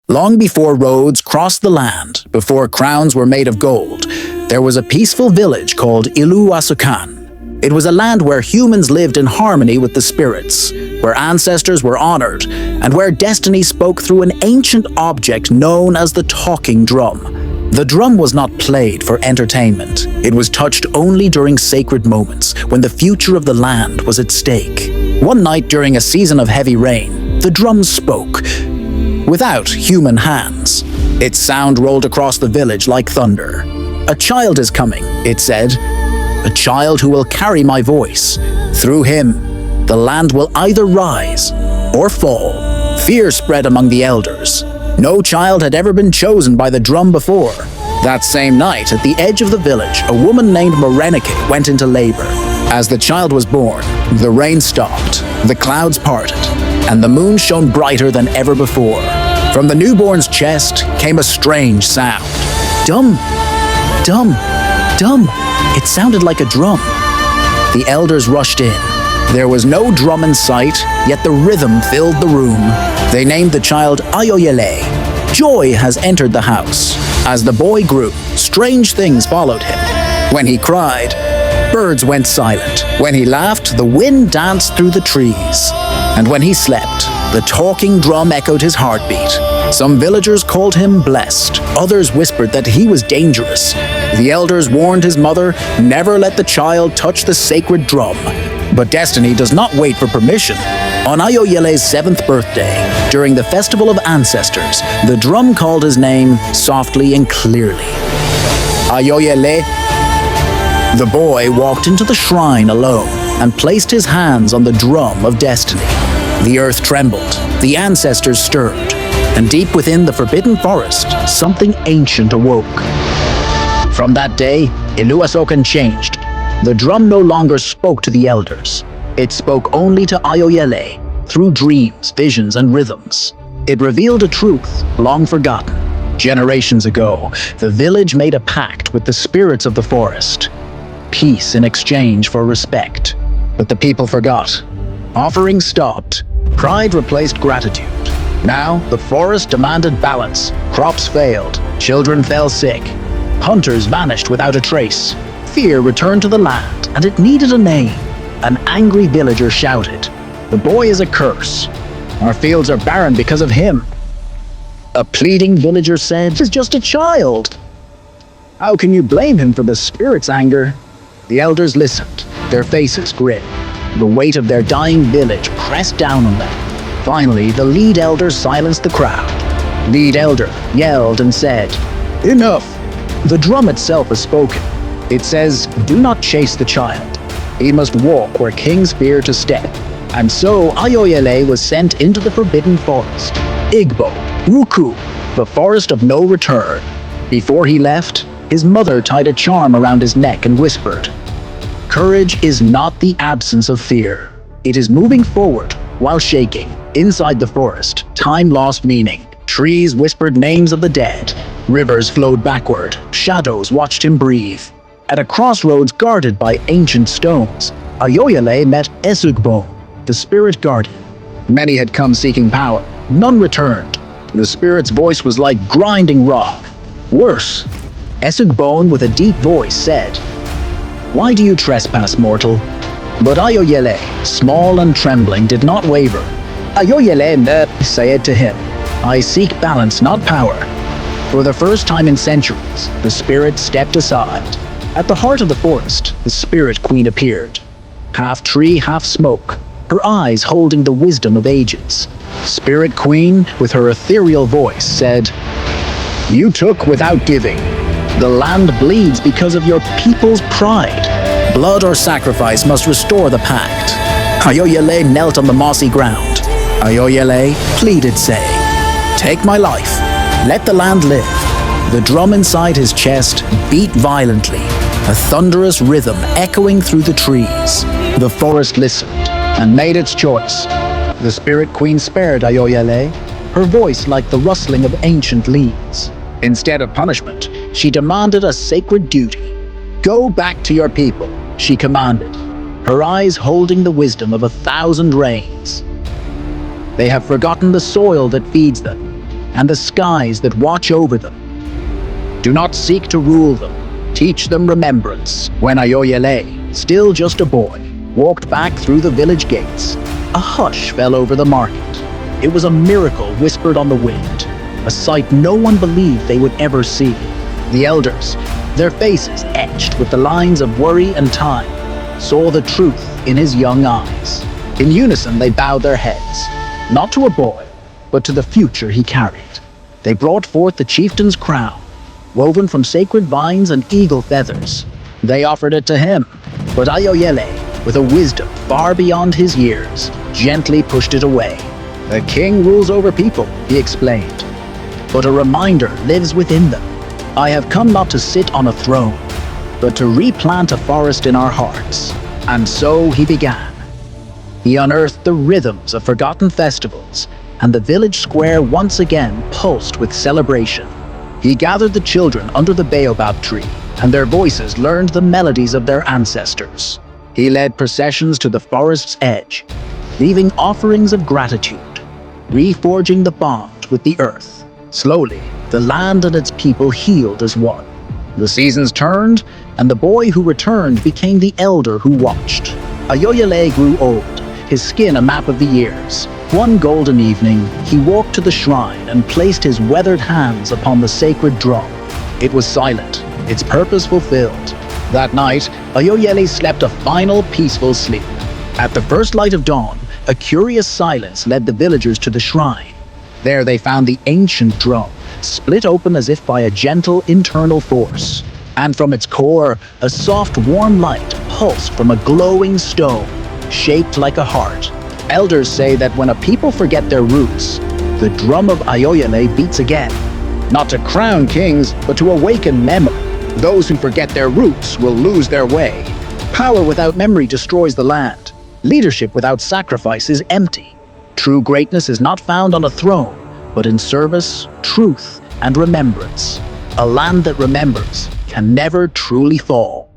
Long before roads crossed the land, before crowns were made of gold, there was a peaceful village called Iluwasukan. It was a land where humans lived in harmony with the spirits, where ancestors were honored, and where destiny spoke through an ancient object known as the talking drum. The drum was not played for entertainment. It was touched only during sacred moments, when the future of the land was at stake. One night during a season of heavy rain, the drum spoke, without human hands. Its sound rolled across the village like thunder. "A child is coming," it said. "A child who will carry my voice. Through him, the land will either rise or fall." Fear spread among the elders. No child had ever been chosen by the drum before. That same night, at the edge of the village, a woman named Morenike went into labor. As the child was born, the rain stopped, the clouds parted, and the moon shone brighter than ever before. From the newborn's chest came a strange sound. Dum, dum, dum. It sounded like a drum. The elders rushed in. There was no drum in sight, yet the rhythm filled the room. They named the child Ayoyele. Joy has entered the house. As the boy grew, strange things followed him. When he cried, birds went silent. When he laughed, the wind danced through the trees. And when he slept, the talking drum echoed his heartbeat. Some villagers called him blessed. Others whispered that he was dangerous. The elders warned his mother, never let the child touch the sacred drum. But destiny does not wait for permission. On Ayoyele's 7th birthday, during the Festival of Ancestors, the drum called his name softly and clearly. Ayoyele. The boy walked into the shrine alone and placed his hands on the drum of destiny. The earth trembled, the ancestors stirred, and deep within the forbidden forest, something ancient awoke. From that day, Iluwasukan changed. The drum no longer spoke to the elders. It spoke only to Ayoyele, through dreams, visions, and rhythms. It revealed a truth long forgotten. Generations ago, the village made a pact with the spirits of the forest. Peace in exchange for respect. But the people forgot. Offerings stopped. Pride replaced gratitude. Now, the forest demanded balance. Crops failed. Children fell sick. Hunters vanished without a trace. Fear returned to the land, and it needed a name. An angry villager shouted, "The boy is a curse. Our fields are barren because of him." A pleading villager said, "He's just a child. How can you blame him for the spirit's anger?" The elders listened, their faces grim. The weight of their dying village pressed down on them. Finally, the lead elder silenced the crowd. Lead elder yelled and said, "Enough! The drum itself has spoken. It says, do not chase the child. He must walk where kings fear to step." And so Ayoyele was sent into the forbidden forest. Igbo, Ruku, the forest of no return. Before he left, his mother tied a charm around his neck and whispered, "Courage is not the absence of fear. It is moving forward while shaking." Inside the forest, time lost meaning. Trees whispered names of the dead. Rivers flowed backward. Shadows watched him breathe. At a crossroads guarded by ancient stones, Ayoyele met Esugbon, the spirit guardian. Many had come seeking power. None returned. The spirit's voice was like grinding rock. Worse, Esugbon with a deep voice said, "Why do you trespass, mortal?" But Ayoyele, small and trembling, did not waver. Ayoyele said to him, "I seek balance, not power." For the first time in centuries, the spirit stepped aside. At the heart of the forest, the spirit queen appeared. Half tree, half smoke, her eyes holding the wisdom of ages. Spirit queen, with her ethereal voice, said, "You took without giving. The land bleeds because of your people's pride. Blood or sacrifice must restore the pact." Ayoyele knelt on the mossy ground. Ayoyele pleaded, saying, "Take my life. Let the land live." The drum inside his chest beat violently, a thunderous rhythm echoing through the trees. The forest listened and made its choice. The spirit queen spared Ayoyele, her voice like the rustling of ancient leaves. Instead of punishment, she demanded a sacred duty. "Go back to your people," she commanded, her eyes holding the wisdom of 1,000 rains. "They have forgotten the soil that feeds them. and the skies that watch over them. Do not seek to rule them. Teach them remembrance. When Ayoyele, still just a boy, walked back through the village gates, a hush fell over the market. It was a miracle whispered on the wind, a sight no one believed they would ever see. The elders, their faces etched with the lines of worry and time, saw the truth in his young eyes. In unison they bowed their heads, not to a boy, but to the future he carried. They brought forth the chieftain's crown, woven from sacred vines and eagle feathers. They offered it to him, but Ayoyele, with a wisdom far beyond his years, gently pushed it away. "The king rules over people," he explained, "but a reminder lives within them. I have come not to sit on a throne, but to replant a forest in our hearts." And so he began. He unearthed the rhythms of forgotten festivals, and the village square once again pulsed with celebration. He gathered the children under the baobab tree, and their voices learned the melodies of their ancestors. He led processions to the forest's edge, leaving offerings of gratitude, reforging the bond with the earth. Slowly, the land and its people healed as one. The seasons turned, and the boy who returned became the elder who watched. Ayoyele grew old, his skin a map of the years. One golden evening, he walked to the shrine and placed his weathered hands upon the sacred drum. It was silent, its purpose fulfilled. That night, Ayoyele slept a final peaceful sleep. At the first light of dawn, a curious silence led the villagers to the shrine. There they found the ancient drum, split open as if by a gentle internal force. And from its core, a soft, warm light pulsed from a glowing stone, shaped like a heart. Elders say that when a people forget their roots, the drum of Ayoyele beats again. Not to crown kings, but to awaken memory. Those who forget their roots will lose their way. Power without memory destroys the land. Leadership without sacrifice is empty. True greatness is not found on a throne, but in service, truth, and remembrance. A land that remembers can never truly fall.